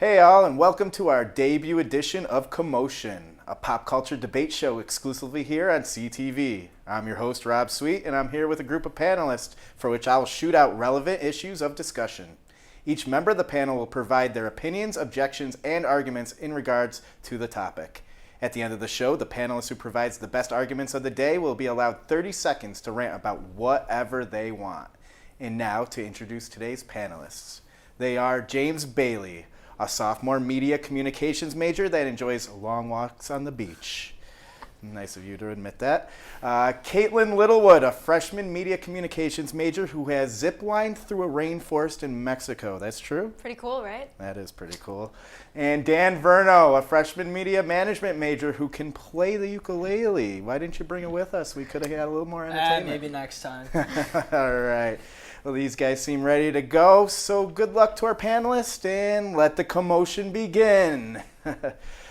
Hey all, and welcome to our debut edition of Commotion, a pop culture debate show exclusively here on CTV. I'm your host, Rob Sweet, and I'm here with a group of panelists for which I will shoot out relevant issues of discussion. Each member of the panel will provide their opinions, objections, and arguments in regards to the topic. At the end of the show, the panelist who provides the best arguments of the day will be allowed 30 seconds to rant about whatever they want. And now to introduce today's panelists. They are James Bailey, a sophomore media communications major that enjoys long walks on the beach. Nice of you to admit that. Caitlin Littlewood, a freshman media communications major who has zip-lined through a rainforest in Mexico. That's true? Pretty cool, right? That is pretty cool. And Dan Verno, a freshman media management major who can play the ukulele. Why didn't you bring it with us? We could have had a little more entertainment. Maybe next time. All right. Well, these guys seem ready to go, so good luck to our panelists, and let the commotion begin.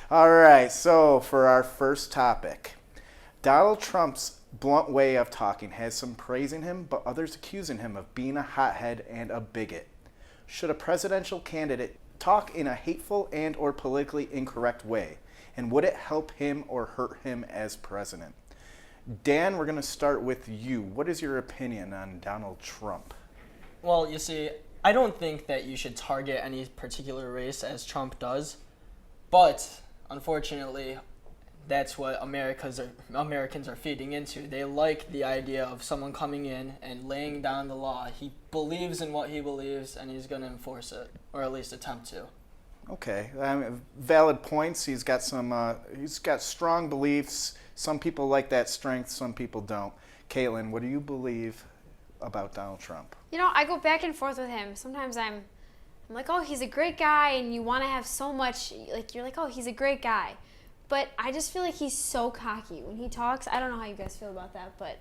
All right, so for our first topic, Donald Trump's blunt way of talking has some praising him, but others accusing him of being a hothead and a bigot. Should a presidential candidate talk in a hateful and or politically incorrect way, and would it help him or hurt him as president? Dan, we're going to start with you. What is your opinion on Donald Trump? Well, you see, I don't think that you should target any particular race as Trump does, but unfortunately, that's what Americans are feeding into. They like the idea of someone coming in and laying down the law. He believes in what he believes, and he's going to enforce it, or at least attempt to. Okay, valid points. He's got strong beliefs. Some people like that strength, some people don't. Caitlin, what do you believe about Donald Trump? You know, I go back and forth with him. Sometimes I'm like, oh, he's a great guy, and you want to have so much, like, you're like, oh, he's a great guy. But I just feel like he's so cocky when he talks. I don't know how you guys feel about that, but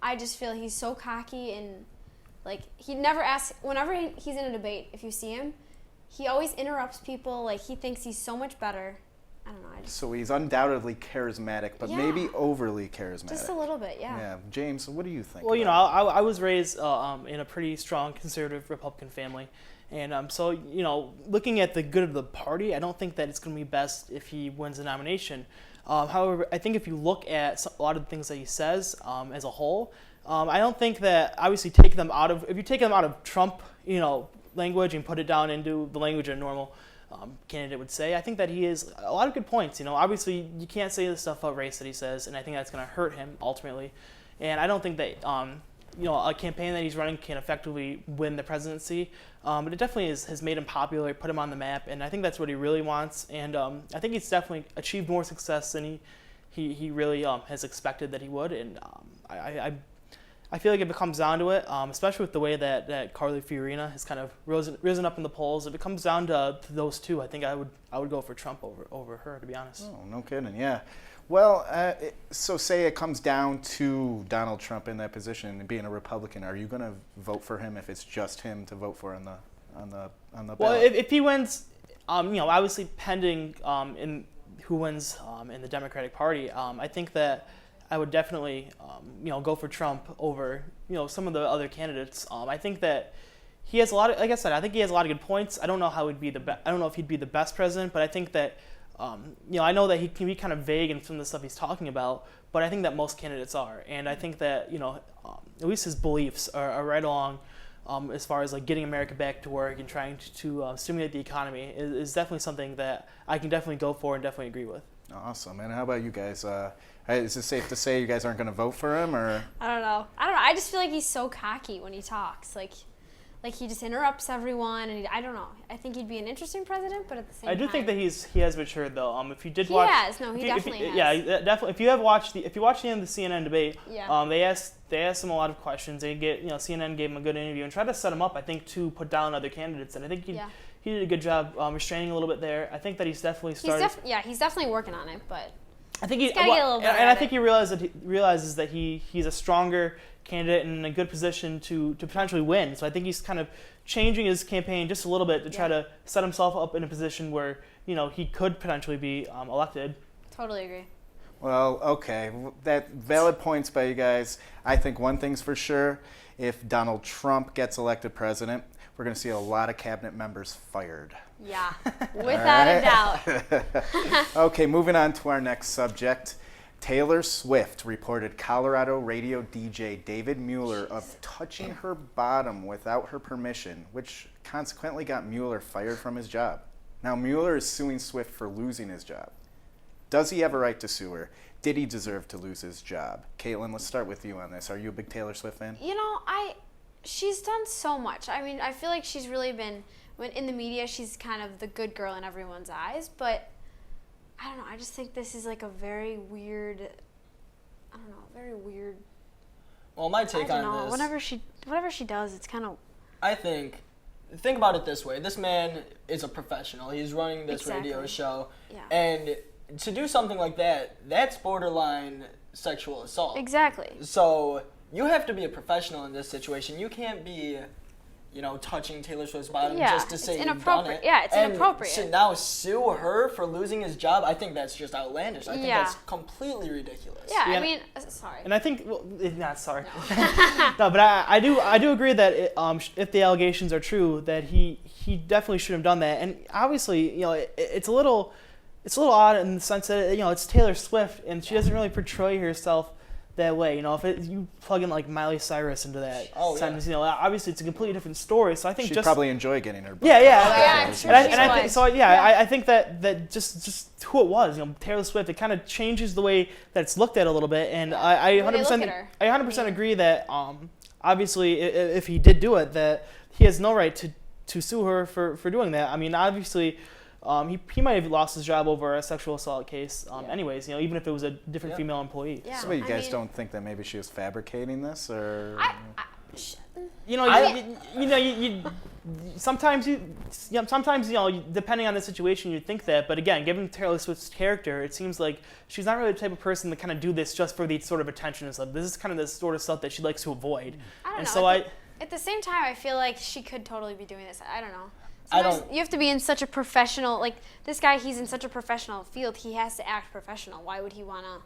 I just feel he's so cocky, and, like, he never asks, whenever he's in a debate, if you see him, he always interrupts people, like, he thinks he's so much better. I don't know. So he's undoubtedly charismatic, but maybe overly charismatic. Just a little bit, yeah. Yeah. James, what do you think? Well, you know, I was raised in a pretty strong conservative Republican family. And so, you know, looking at the good of the party, I don't think that it's going to be best if he wins the nomination. However, I think if you look at a lot of the things that he says as a whole, I don't think that obviously if you take them out of Trump, you know, language and put it down into the language of a normal candidate would say, I think that he has a lot of good points. You know, obviously you can't say the stuff about race that he says, and I think that's going to hurt him ultimately. And I don't think that you know, a campaign that he's running can effectively win the presidency, but it definitely has made him popular, put him on the map, and I think that's what he really wants. And I think he's definitely achieved more success than he really has expected that he would. And I feel like if it comes down to it, especially with the way that Carly Fiorina has kind of risen up in the polls, if it comes down to those two, I think I would go for Trump over her, to be honest. Oh, no kidding, yeah. Well, so say it comes down to Donald Trump in that position and being a Republican, are you going to vote for him if it's just him to vote for on the ballot? Well, if he wins, you know, obviously pending in who wins in the Democratic Party, I think that I would definitely, you know, go for Trump over, you know, some of the other candidates. I think that he has a lot of, like I said, I think he has a lot of good points. I don't know how he'd be I don't know if he'd be the best president, but I think that, you know, I know that he can be kind of vague in some of the stuff he's talking about, but I think that most candidates are, and I think that, you know, at least his beliefs are right along, as far as like getting America back to work and trying to stimulate the economy is definitely something that I can definitely go for and definitely agree with. Awesome. And how about you guys? Is it safe to say you guys aren't going to vote for him, or? I don't know. I just feel like he's so cocky when he talks. Like he just interrupts everyone, and I don't know. I think he'd be an interesting president, but at the same time, I do think that he has matured though. If you did watch, he definitely has. Yeah, definitely. If you watch the end of the CNN debate, yeah. They asked him a lot of questions. CNN gave him a good interview and tried to set him up, I think, to put down other candidates, and I think he did a good job restraining a little bit there. I think that he's definitely started. He's definitely working on it, but I think he's gotta get a little better. And I think he realizes that he's a stronger candidate and in a good position to potentially win. So I think he's kind of changing his campaign just a little bit to try to set himself up in a position where, you know, he could potentially be elected. Totally agree. Well, okay, that valid points by you guys. I think one thing's for sure: if Donald Trump gets elected president, we're going to see a lot of cabinet members fired. Yeah, without a doubt. Okay, moving on to our next subject. Taylor Swift reported Colorado radio DJ David Mueller of touching her bottom without her permission, which consequently got Mueller fired from his job. Now, Mueller is suing Swift for losing his job. Does he have a right to sue her? Did he deserve to lose his job? Caitlin, let's start with you on this. Are you a big Taylor Swift fan? You know, she's done so much. I mean, I feel like she's really been, when in the media, she's kind of the good girl in everyone's eyes, but I don't know, I just think this is like a very weird, Well, my take I don't on know, this, whatever she does, it's kind of, I think about it this way. This man is a professional. He's running this radio Exactly. show. Yeah. And to do something like that, that's borderline sexual assault. exactly. So you have to be a professional in this situation. You can't be, touching Taylor Swift's bottom Yeah, just to it's say you've done inappropriate. it. Yeah, it's and inappropriate. To now sue her for losing his job, I think that's just outlandish. I think Yeah. that's completely ridiculous. Yeah, Yeah. I mean, sorry. And I think, not sorry. No, but I do agree that if the allegations are true, that he definitely should have done that. And obviously, it's a little odd in the sense that it's Taylor Swift, and she doesn't really portray herself that way. If you plug in like Miley Cyrus into that sentence, obviously it's a completely different story. So I think She'd probably enjoy getting her. Yeah. yeah, I'm sure she I would. think so. Yeah, I think that just who it was, Taylor Swift, it kind of changes the way that it's looked at a little bit, and I The way they look 100% at her. I 100% agree that obviously if he did do it, that he has no right to sue her for doing that. I mean, obviously. He might have lost his job over a sexual assault case. Anyways, even if it was a different female employee. Yeah. So you I guys mean- don't think that maybe she was fabricating this, or? Sometimes depending on the situation, you think that. But again, given Taylor Swift's character, it seems like she's not really the type of person to kind of do this just for the sort of attention and stuff. This is kind of the sort of stuff that she likes to avoid. I don't and know. so At the same time, I feel like she could totally be doing this. I don't know. I Sometimes don't- you have to be in such a professional, like this guy, he's in such a professional field, he has to act professional. Why would he want to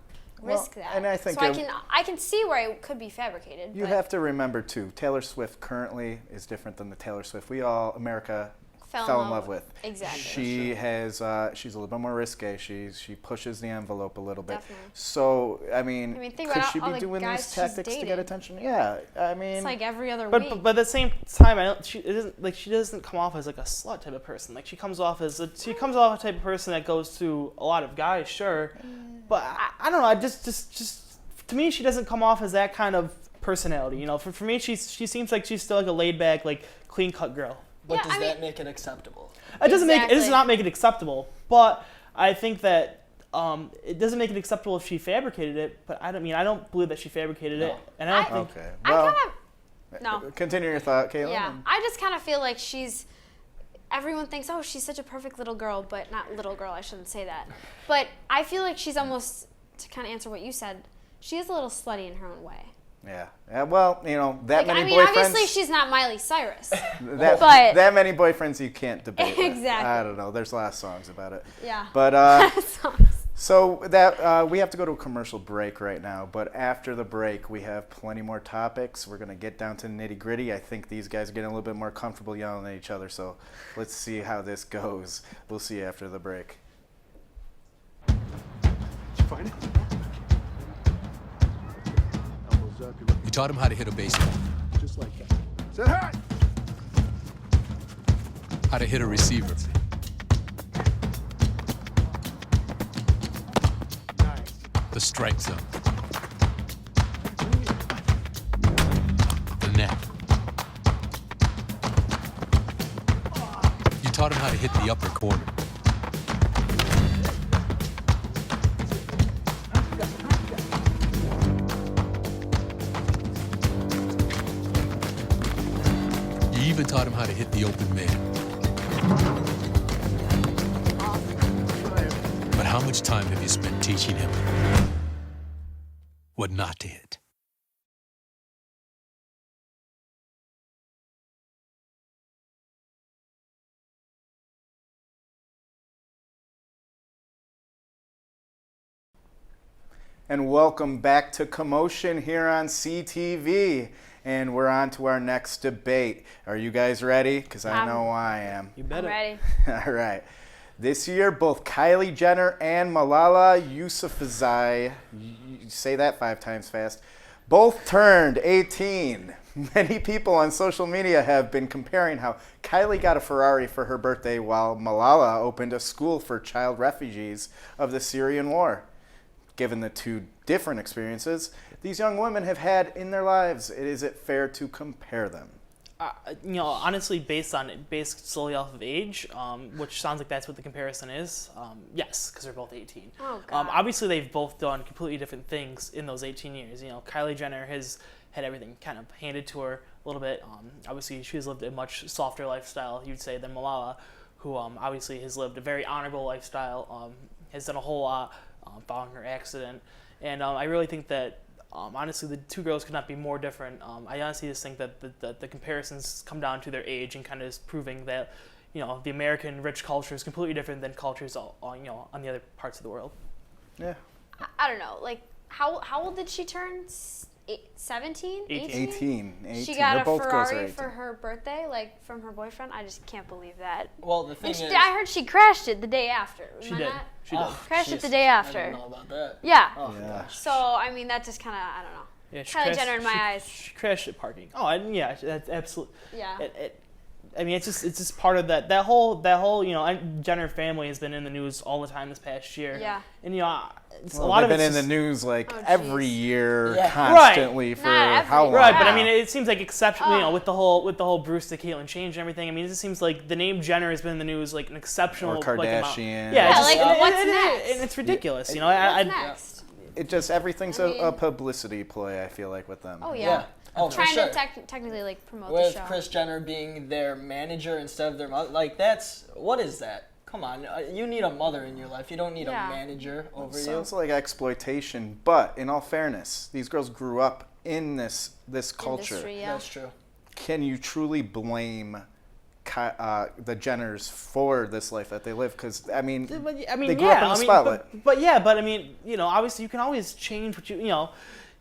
risk that? and I think so it- I can see where it could be fabricated. You but have to remember too, Taylor Swift currently is different than the Taylor Swift America fell in love with. Exactly. She has she's a little bit more risque. She pushes the envelope a little bit. Definitely. So I mean think could about she all be the doing guys these she's tactics to get dated. attention? Yeah, I mean. It's like every other But, week. but at the same time, she doesn't come off as like a slut type of person. Like she comes off as a type of person that goes to a lot of guys, sure. But I don't know. I just to me, she doesn't come off as that kind of personality. For me, she seems like she's still like a laid back, like clean cut girl. But Yeah, does I that mean- make it acceptable? It does Exactly. not make it acceptable. But I think that it doesn't make it acceptable if she fabricated it. But I don't believe that she fabricated it, and I don't think. Okay. I Well, kind of, no. continue your thought, Caitlin. Yeah, I just kind of feel like everyone thinks, oh, she's such a perfect little girl, but not little girl, I shouldn't say that. But I feel like she's almost, to kind of answer what you said, she is a little slutty in her own way. Yeah. Well, that many boyfriends. Obviously she's not Miley Cyrus. that, but- that many boyfriends you can't debate. with. Exactly. I don't know. There's a lot of songs about it. Yeah. But Songs. so that we have to go to a commercial break right now. But after the break, we have plenty more topics. We're gonna get down to the nitty gritty. I think these guys are getting a little bit more comfortable yelling at each other. So let's see how this goes. We'll see you after the break. Did you find it? Elbows up, you're looking We taught him how to hit a baseball, just like that. Say hi! how to hit a receiver, Nice. the strike zone, the net. You taught him how to hit the upper corner. You even taught him how to hit the open man. But how much time have you spent teaching him what not to hit? And welcome back to Commotion here on CTV. And we're on to our next debate. Are you guys ready? Because I know I am. You I'm better. ready. All right. This year, both Kylie Jenner and Malala Yousafzai, you say that 5 times fast, both turned 18. Many people on social media have been comparing how Kylie got a Ferrari for her birthday while Malala opened a school for child refugees of the Syrian war. Given the two different experiences these young women have had in their lives, is it fair to compare them? Honestly, based solely off of age, which sounds like that's what the comparison is. Yes, because they're both 18. Oh, God. Obviously, they've both done completely different things in those 18 years. Kylie Jenner has had everything kind of handed to her a little bit. Obviously, she has lived a much softer lifestyle, you'd say, than Malala, who obviously has lived a very honorable lifestyle, has done a whole lot following her accident. And I really think that honestly, the two girls could not be more different. I honestly just think that the comparisons come down to their age and kind of is proving that, the American rich culture is completely different than cultures, on the other parts of the world. Yeah. I don't know. Like, how old did she turn? 17? 18. She got They're a both girls are Ferrari 18. for her birthday, like from her boyfriend. I just can't believe that. Well, the thing And is, I heard she crashed it the day after. She Am I did. not? She did. Crashed it jeez. the day I after. didn't know about that. Yeah. Oh, Yeah. gosh. So I mean, that just kind of I don't know. Yeah, Kylie Jenner in my eyes. She crashed at parking. Oh, and yeah, that's absolutely. Yeah. It's just part of that whole Jenner family has been in the news all the time this past year. Yeah. And it's Well, a lot they've of been it's in the news Oh, every jeez. year, Yeah. constantly for Not every- how long? Right, but Yeah. I mean, it seems like exception, Oh. with the whole Bruce to Caitlyn change and everything. I mean, it just seems like the name Jenner has been in the news like an exceptional Or like, amount. Kardashian. Yeah, Yeah, it's like, just, what's and next? And it's ridiculous, What's I next? It just everything's I mean- a publicity play. I feel like with them. Oh yeah. Yeah. Oh, for Trying sure. to technically like promote With the show. Kris Jenner being their manager instead of their mother, what is that? Come on, you need a mother in your life. You don't need Yeah. a manager over you. Sounds like exploitation, but in all fairness, these girls grew up in this culture. Industry, yeah. That's true. Can you truly blame the Jenners for this life that they live? Because I mean, they grew up in the spotlight. But I mean, obviously you can always change what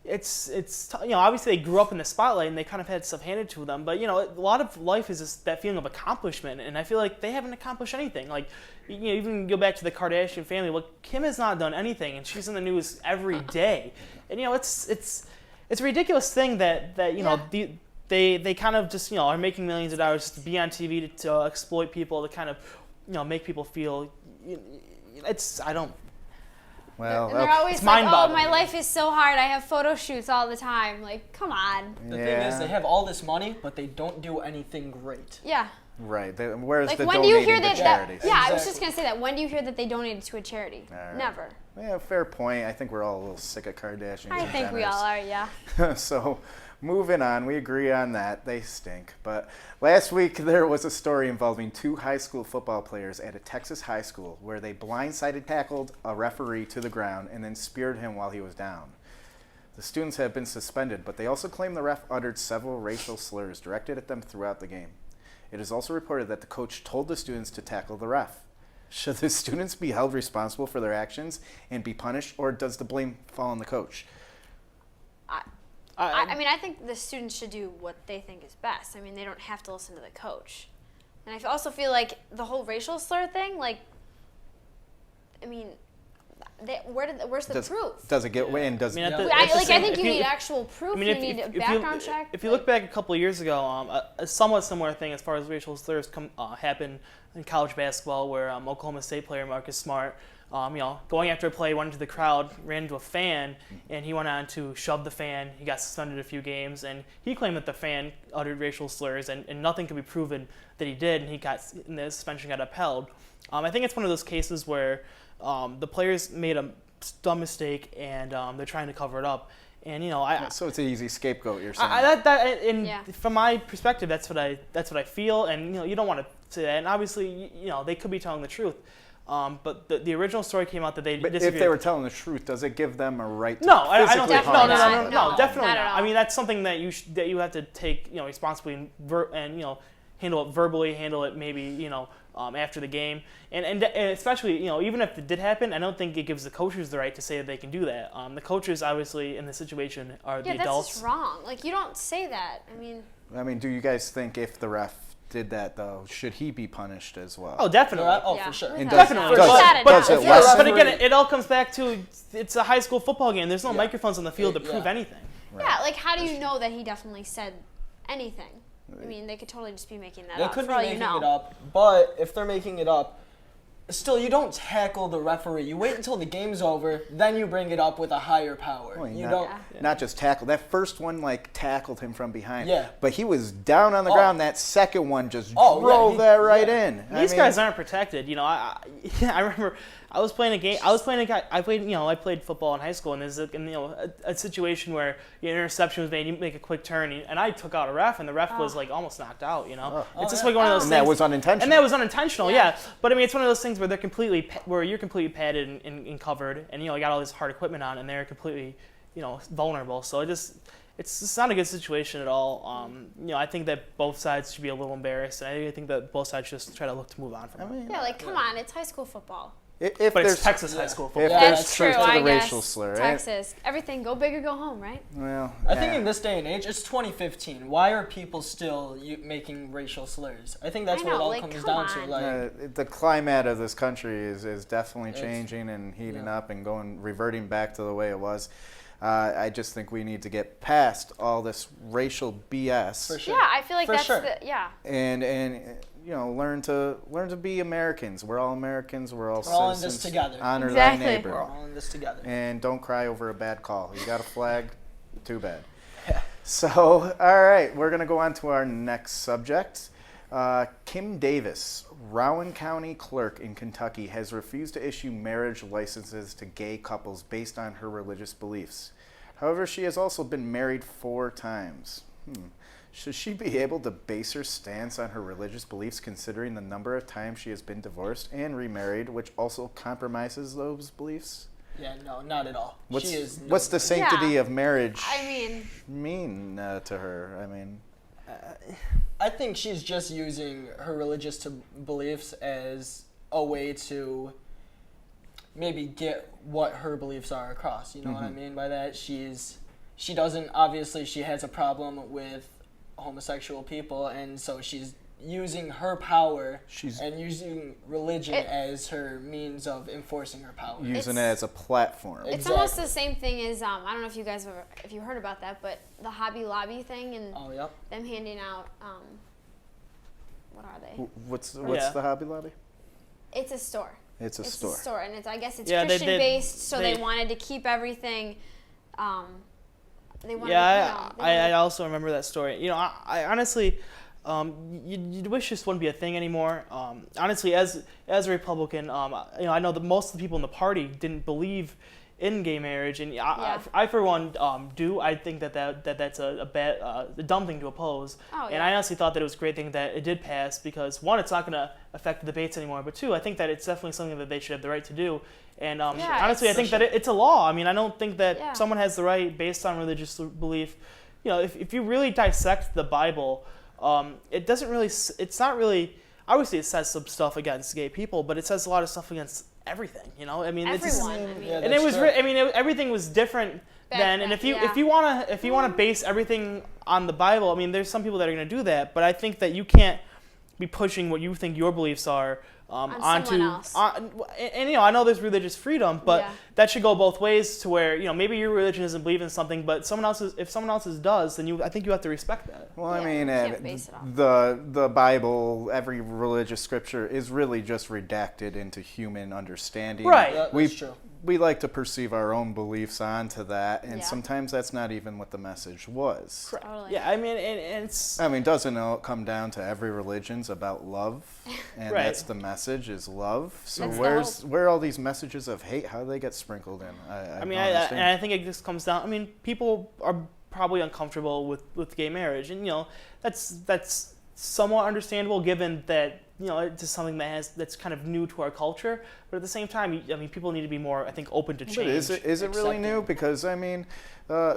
it's obviously they grew up in the spotlight and they kind of had stuff handed to them, but a lot of life is just that feeling of accomplishment, and I feel like they haven't accomplished anything. Like even go back to the Kardashian family. Well, Kim has not done anything, and she's in the news every day, and it's a ridiculous thing that they kind of just are making millions of dollars just to be on TV to exploit people, to kind of make people feel I don't. Well, And they're okay. always It's like, "Oh, mind-boggling. my life is so hard. I have photo shoots all the time." Like, come on. The thing is, they have all this money, but they don't do anything great. Yeah. Right. Where's Like, the when do you donating hear to that? charities? Yeah, I was Exactly. just gonna say that. When do you hear that they donated to a charity? Alright. Never. Yeah, fair point. I think we're all a little sick of Kardashians. I and think we Jenners. all are. Yeah. So, moving on, we agree on that. They stink. But last week there was a story involving 2 high school football players at a Texas high school where they blindsided tackled a referee to the ground and then speared him while he was down. The students have been suspended, but they also claim the ref uttered several racial slurs directed at them throughout the game. It is also reported that the coach told the students to tackle the ref. Should the students be held responsible for their actions and be punished, or does the blame fall on the coach? I mean, I think the students should do what they think is best. I mean, they don't have to listen to the coach. And I also feel like the whole racial slur thing, like, I mean, where's the proof? Does it get in? Does I mean, Yeah. that's the I thing. think If you need actual proof. You need a background check. If you look back a couple of years ago, a somewhat similar thing as far as racial slurs happened in college basketball, where Oklahoma State player Marcus Smart, going after a play, went into the crowd, ran into a fan, and he went on to shove the fan. He got suspended a few games, and he claimed that the fan uttered racial slurs, and nothing could be proven that he did, and the suspension got upheld. I think it's one of those cases where the players made a dumb mistake, and they're trying to cover it up. And so it's an easy scapegoat. You're saying. Yeah. From my perspective, that's what I feel, and you don't want to say that. And obviously, they could be telling the truth. But the original story came out that they But disagreed. if they were telling the truth, does it give them a right to No, I don't physically think. harm No, someone? definitely not not. at all. I mean, that's something that you have to take, responsibly and handle it verbally, handle it maybe, after the game, and especially even if it did happen, I don't think it gives the coaches the right to say that they can do that. The coaches obviously in the situation are the adults. That's just wrong. Like, you don't say that. I mean, do you guys think if the ref did that though, should he be punished as well? Oh, definitely. For sure. And Definitely. does it lessen? But again, it all comes back to it's a high school football game. There's no microphones on the field to prove anything. Right. Yeah, like, how do you know that he definitely said anything? I mean, they could totally just be making that up. They could for be all making you know. it up, but if they're making it up, still, you don't tackle the referee. You wait until the game's over, then you bring it up with a higher power. Well, You not just tackle. That first one tackled him from behind. Yeah. But he was down on the ground. That second one just drove that right in. These guys aren't protected. I remember I was playing a game. I played football in high school, and there's a situation where an interception was made. You make a quick turn, and I took out a ref, and the ref was like almost knocked out. It's just like one of those things. And that was unintentional. And that was unintentional, yeah. But I mean, it's one of those things where you're completely padded and covered, and you got all this hard equipment on, and they're completely vulnerable. So it's not a good situation at all. I think that both sides should be a little embarrassed, and I think that both sides should just try to look to move on from it. Yeah, like, come on, it's high school football. But it's Texas high school football. If Yeah, there's that's truth true, to the I racial guess. slur, Texas, everything, go big or go home, right? Well, I think in this day and age, it's 2015. Why are people still making racial slurs? I think that's I what it know, all like, comes come down on. to. Like, the climate of this country is definitely changing and heating up and reverting back to the way it was. I just think we need to get past all this racial BS. for sure. Yeah, I feel like For that's sure. And learn to be Americans. We're all Americans. We're all all in citizens. this together. Honor Exactly. thy neighbor. We're all in this together. And don't cry over a bad call. You got a flag? Too bad. So, all right, we're going to go on to our next subject. Kim Davis, Rowan County clerk in Kentucky, has refused to issue marriage licenses to gay couples based on her religious beliefs. However, she has also been married 4 times. Should she be able to base her stance on her religious beliefs considering the number of times she has been divorced and remarried, which also compromises those beliefs? Yeah, no, not at all. What's the sanctity of marriage mean to her? I think she's just using her religious beliefs as a way to maybe get what her beliefs are across. You know what I mean by that? She has a problem with homosexual people, and so she's using her power and using religion as her means of enforcing her power. Using it as a platform. It's almost the same thing as I don't know if you guys if you heard about that, but the Hobby Lobby thing and them handing out what are they? What's the Hobby Lobby? It's a store. It's a store, and I guess it's Yeah, Christian based, so they wanted to keep everything. I also remember that story. I honestly, you'd wish this wouldn't be a thing anymore. Honestly, as a Republican, I know that most of the people in the party didn't believe in gay marriage, and I for one do. I think that's a dumb thing to oppose. And I honestly thought that it was a great thing that it did pass because one, it's not going to affect the debates anymore, but two, I think that it's definitely something that they should have the right to do. And honestly, I think that it's a law. I mean, I don't think that someone has the right based on religious belief. If you really dissect the Bible, it's not really. Obviously, it says some stuff against gay people, but it says a lot of stuff against everything. I mean, everything was different then. And if you wanna base everything on the Bible, I mean, there's some people that are gonna do that, but I think that you can't be pushing what you think your beliefs are onto someone else. I know there's religious freedom, but that should go both ways to where maybe your religion doesn't believe in something, but if someone else's does, then I think you have to respect that. Well, I mean, can't base it off. the Bible, every religious scripture is really just redacted into human understanding. Right. That's true. We like to perceive our own beliefs onto that, and sometimes that's not even what the message was. Totally. Yeah, I mean, and it's. I mean, doesn't it come down to every religion's about love, and that's the message is love. So where are all these messages of hate? How do they get sprinkled in? I think it just comes down. I mean, people are probably uncomfortable with gay marriage, and that's somewhat understandable given that it's just something that's kind of new to our culture. But at the same time, I mean, people need to be more, I think, open to change. But is it really Accepting. new? Because I mean,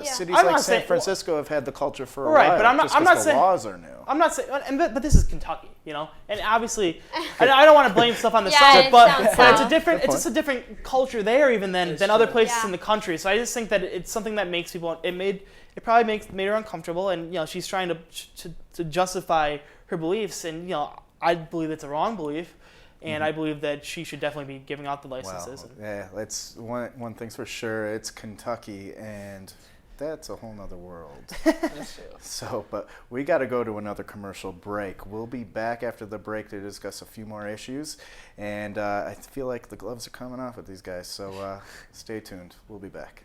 cities I'm like not San saying- Francisco have had the culture for a Right, while. but I'm not- just I'm 'cause not the saying- laws are new. I'm not saying, but this is Kentucky, and obviously, I don't want to blame stuff on the Yeah, South, it but sounds it's south. a different, Good it's just a different culture there even than other places Yeah. in the country. So I just think that it's something that makes people. It probably made her uncomfortable, and she's trying to justify her beliefs, and I believe it's a wrong belief. And I believe that she should definitely be giving out the licenses. Well, yeah, that's one thing's for sure. It's Kentucky, and that's a whole nother world. So, but we got to go to another commercial break. We'll be back after the break to discuss a few more issues. And I feel like the gloves are coming off with these guys, so stay tuned. We'll be back.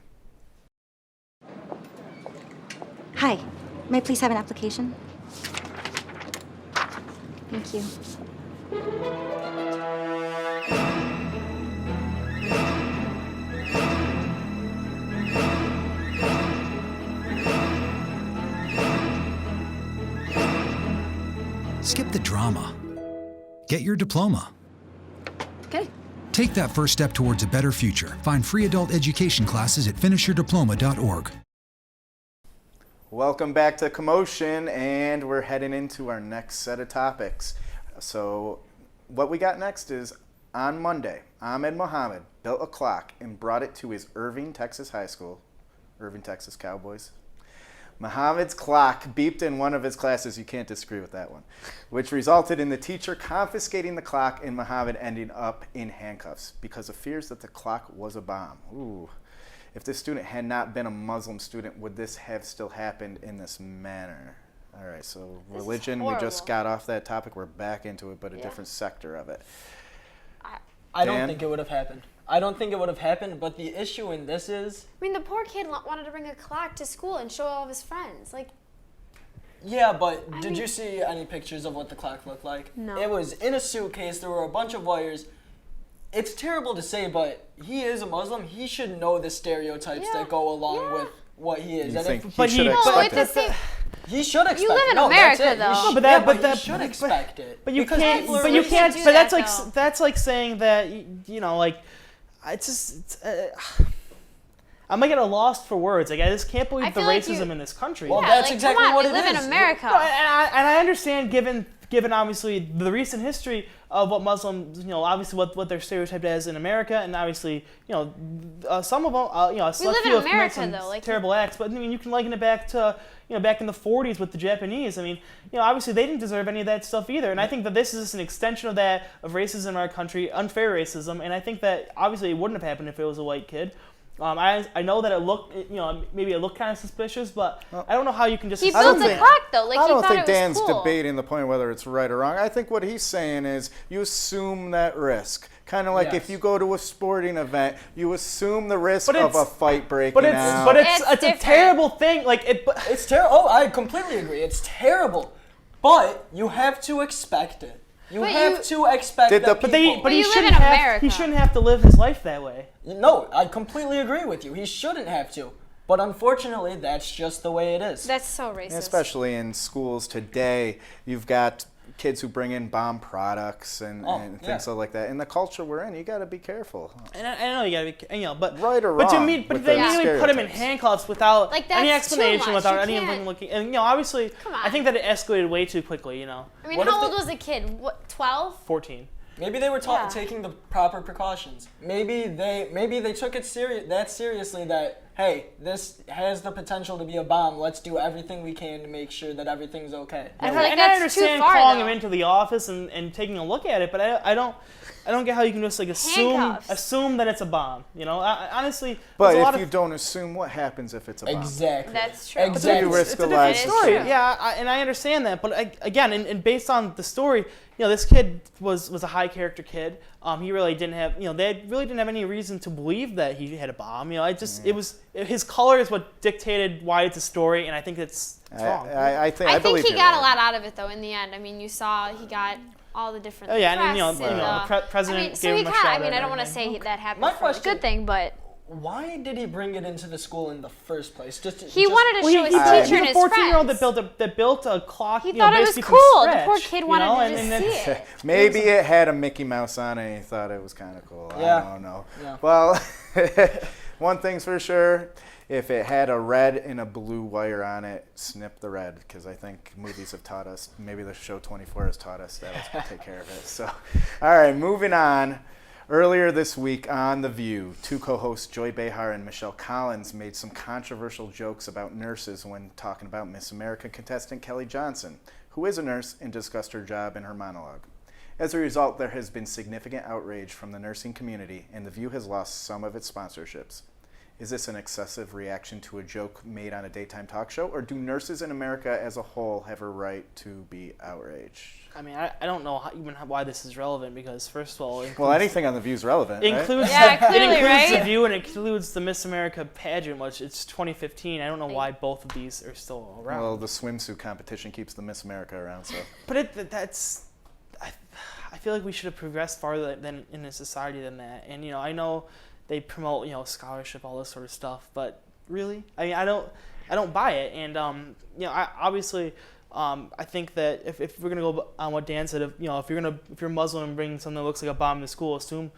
Hi, may I please have an application? Thank you. Skip the drama. Get your diploma. Okay. Take that first step towards a better future. Find free adult education classes at finishyourdiploma.org. Welcome back to Commotion, and we're heading into our next set of topics. So what we got next is, on Monday, Ahmed Mohammed built a clock and brought it to his Irving, Texas high school. Irving, Texas Cowboys. Mohammed's clock beeped in one of his classes, you can't disagree with that one, which resulted in the teacher confiscating the clock and Mohammed ending up in handcuffs because of fears that the clock was a bomb. Ooh. If this student had not been a Muslim student, would this have still happened in this manner? All right, so This is religion, we just horrible. got off that topic. We're back into it, but a different sector of it. I don't Dan? think it would have happened. I don't think it would have happened, but the issue in this is, I mean, the poor kid wanted to bring a clock to school and show all of his friends. Like, yeah, but I did mean- you see any pictures of what the clock looked like? No. It was in a suitcase. There were a bunch of wires. It's terrible to say, but he is a Muslim. He should know the stereotypes Yeah, that go along yeah. with what he is. You And think if, he should no, expect it's the it? same. he should expect You live in no, America, that's it. though. He No, sh- but yeah, that- but but that- he should but- expect it. But you Because can't. people are But you racist. can't. Do But that, that's though. that's like saying that like, it's just. I'm like at a loss for words. Like I just can't I believe the feel like racism you- in this country. Well, Yeah, that's like, exactly come on, what we it live is. in America. No, and I understand given obviously the recent history of what Muslims, obviously what they're stereotyped as in America, and obviously, some of them, a select live in few have America, committed some though, like- terrible acts. But I mean, you can liken it back to, back in the 40s with the Japanese. I mean, obviously they didn't deserve any of that stuff either. And I think that this is just an extension of that, of racism in our country, unfair racism. And I think that obviously it wouldn't have happened if it was a white kid. I know that it looked, maybe it looked kind of suspicious, but I don't know how you can just. He I don't built a think- clock though. Like I he don't thought think it was Dan's cool. debating the point whether it's right or wrong. I think what he's saying is you assume that risk. Kind of like if Yes. you go to a sporting event, you assume the risk But of it's- a fight breaking But it's out. It's a different. terrible thing. Like it. It's terrible. Oh, I completely agree. It's terrible. But you have to expect it. You But have you- to expect Did the- that but people... But you he live shouldn't in have. America. He shouldn't have to live his life that way. No, I completely agree with you. He shouldn't have to. But unfortunately, that's just the way it is. That's so racist. Especially in schools today, you've got kids who bring in bomb products and things yeah. like that. In the culture we're in, you got to be careful. And I know you gotta be, but Right or But to wrong me, but with they the immediately put him in stereotypes. handcuffs without Like, any that's too explanation, much. without You any of can't- them looking. And obviously, Come on. I think that it escalated way too quickly. I mean, What if how old the- was the kid? What, 12? 14. Maybe they were Yeah. taking the proper precautions. Maybe they took it seriously that, hey, this has the potential to be a bomb. Let's do everything we can to make sure that everything's okay. I And, feel like and I that's too understand far, calling though. him into the office and taking a look at it, but I don't get how you can just like Handcuffs. assume that it's a bomb. Honestly, But there's a lot if you of don't assume, what happens if it's a bomb? Exactly. That's true. Exactly. You risk it's a a life. different That is story. true. Yeah, and I understand that, but again, and based on the story, this kid was a high character kid. He really didn't have, they really didn't have any reason to believe that he had a bomb. It was his color is what dictated why it's a story, and I think it's wrong. I think I think believe he you're got right. a lot out of it though. In the end, I mean, you saw he got all the different. Oh, yeah, and, press the president I mean, gave so he him a kind of. shout I mean, out I don't and want to everything. say that happened My for a question- good thing, but why did he bring it into the school in the first place? He wanted to show his teacher and his He's a 14-year-old friends. that built a clock. He you thought know, it was basically cool. from The poor scratch, kid you wanted know, to and just then- see it. Maybe it had a Mickey Mouse on it and he thought it was kind of cool. Yeah. I don't know. Yeah. Well, one thing's for sure. If it had a red and a blue wire on it, snip the red, because I think movies have taught us, maybe the show 24 has taught us that'll take care of it. So, all right, moving on. Earlier this week on The View, two co-hosts Joy Behar and Michelle Collins made some controversial jokes about nurses when talking about Miss America contestant Kelly Johnson, who is a nurse and discussed her job in her monologue. As a result, there has been significant outrage from the nursing community, and The View has lost some of its sponsorships. Is this an excessive reaction to a joke made on a daytime talk show, or do nurses in America as a whole have a right to be outraged? I mean, I don't know why this is relevant, because first of all, Well, anything on The View is relevant, it right? includes Yeah, it clearly, includes right? The View and it includes the Miss America pageant, which it's 2015. I don't know why both of these are still around. Well, the swimsuit competition keeps the Miss America around, so. But I feel like we should have progressed farther than in a society than that. And I know they promote scholarship, all this sort of stuff, but really, I mean, I don't buy it. And I think that if we're gonna go on what Dan said, if you're Muslim and bring something that looks like a bomb to school, assume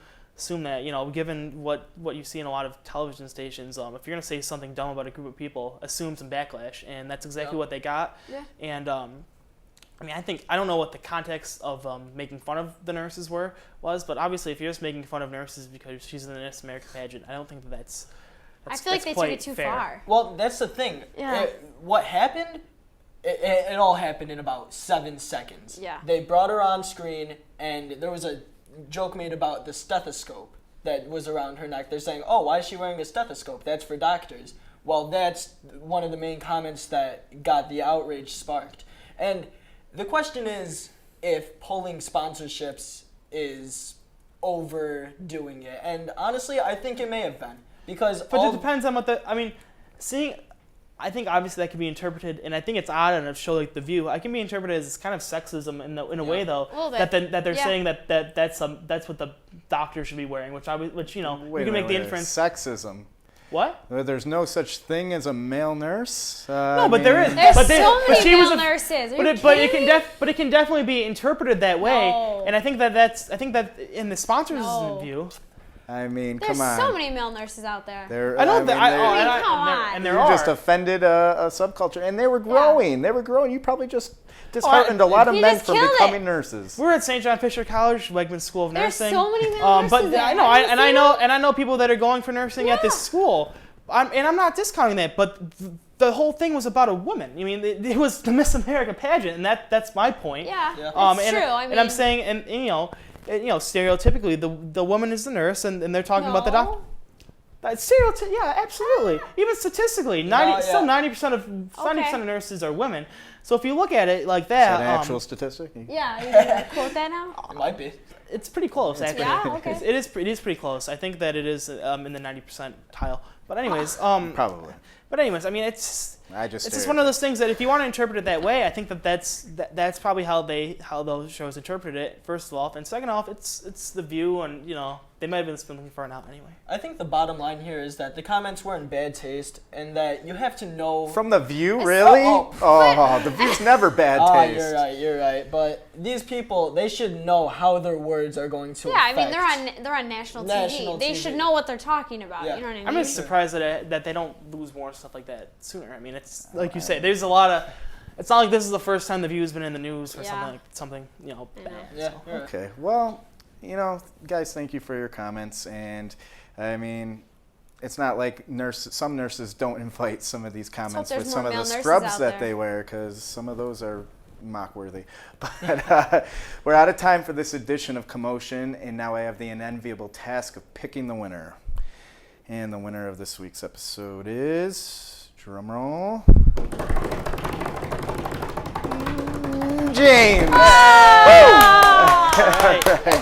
that given what you see in a lot of television stations, if you're gonna say something dumb about a group of people, assume some backlash, and that's exactly what they got. Yeah. And I mean, I don't know what the context of making fun of the nurses was, but obviously, if you're just making fun of nurses because she's in the Miss America pageant, I don't think that's I feel like they took quite it too fair. far. Well, that's the thing. Yeah. What happened? It all happened in about 7 seconds. Yeah. They brought her on screen, and there was a joke made about the stethoscope that was around her neck. They're saying, "Oh, why is she wearing a stethoscope? That's for doctors." Well, that's one of the main comments that got the outrage sparked. And the question is if pulling sponsorships is overdoing it. And honestly, I think it may have been. Because But it depends on I think obviously that can be interpreted, and I think it's odd on a show like The View. It can be interpreted as kind of sexism in a way, though, A little bit. that they're Yeah. saying that's what the doctor should be wearing, which you can make the inference. Sexism. What? There's no such thing as a male nurse. No, but there is. There's but so many she was male nurses. Are But you it kidding? can definitely be interpreted that way, No. and I think that in the sponsors' view. I mean, There's come on. so many male nurses out there. I know that. come on. And there you are. just offended a subculture, and they were growing. Yeah. They were growing. You probably just disheartened a lot of He men just from killed becoming it. nurses. We're at St. John Fisher College, Wegman School of There's Nursing. so many male But nurses there. I know, Have you seen them? I know people that are going for nursing at this Yeah. school. I'm not discounting that, but the whole thing was about a woman. I mean, it was the Miss America pageant, and that's my point. Yeah, Yeah. it's true. I mean, and I'm saying, and stereotypically, the woman is the nurse, and they're talking about the doctor. no. That's yeah, absolutely. Even statistically, still 90% of nurses are women. So if you look at it like Is that, that an actual statistic? Yeah, you gonna quote that now? It might be. it's pretty close. Actually, Yeah, okay. It is pretty close. I think that it is in the 90% tile. But anyways, Probably. But anyways, I mean, it's I just. just one of those things that if you want to interpret it that way, I think that's probably how those shows interpret it. First of all, and second off, it's The View, and they might have been looking for an out anyway. I think the bottom line here is that the comments were in bad taste, and that you have to know. From The View, really? Oh. The View's never bad taste. You're right. But these people, they should know how their words are going to Yeah, I mean affect. they're on national National TV. They TV. should know what they're talking about. Yeah. You know what I mean? I'm just surprised that they don't lose more stuff like that sooner. I mean, it's like you say, there's a lot of. It's not like this is the first time The View's been in the news for Yeah. something bad. Yeah, So. you're right. Okay. Well, guys, thank you for your comments. And I mean, it's not like some nurses don't invite some of these comments there's with some more of the male nurses scrubs out that there. they wear, because some of those are mock-worthy. But we're out of time for this edition of Commotion, and now I have the unenviable task of picking the winner. And the winner of this week's episode is, drumroll, James.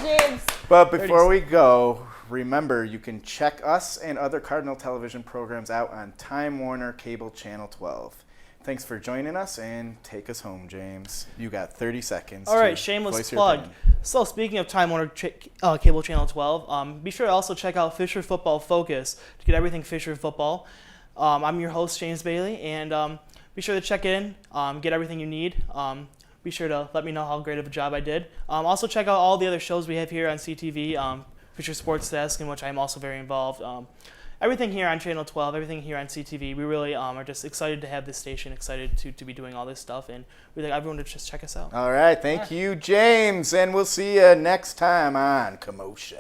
James. But before we go, remember you can check us and other Cardinal television programs out on Time Warner Cable Channel 12. Thanks for joining us, and take us home, James. You got 30 seconds. All to right, shameless voice your plug. opinion. So speaking of Time Warner Cable Channel 12, be sure to also check out Fisher Football Focus to get everything Fisher football. I'm your host, James Bailey, and be sure to check in, get everything you need. Be sure to let me know how great of a job I did. Also check out all the other shows we have here on CTV, Fisher Sports Desk, in which I'm also very involved. Everything here on Channel 12, everything here on CTV, we really are just excited to have this station, excited to be doing all this stuff, and we'd like everyone to just check us out. All right, thank you, James, and we'll see you next time on Commotion.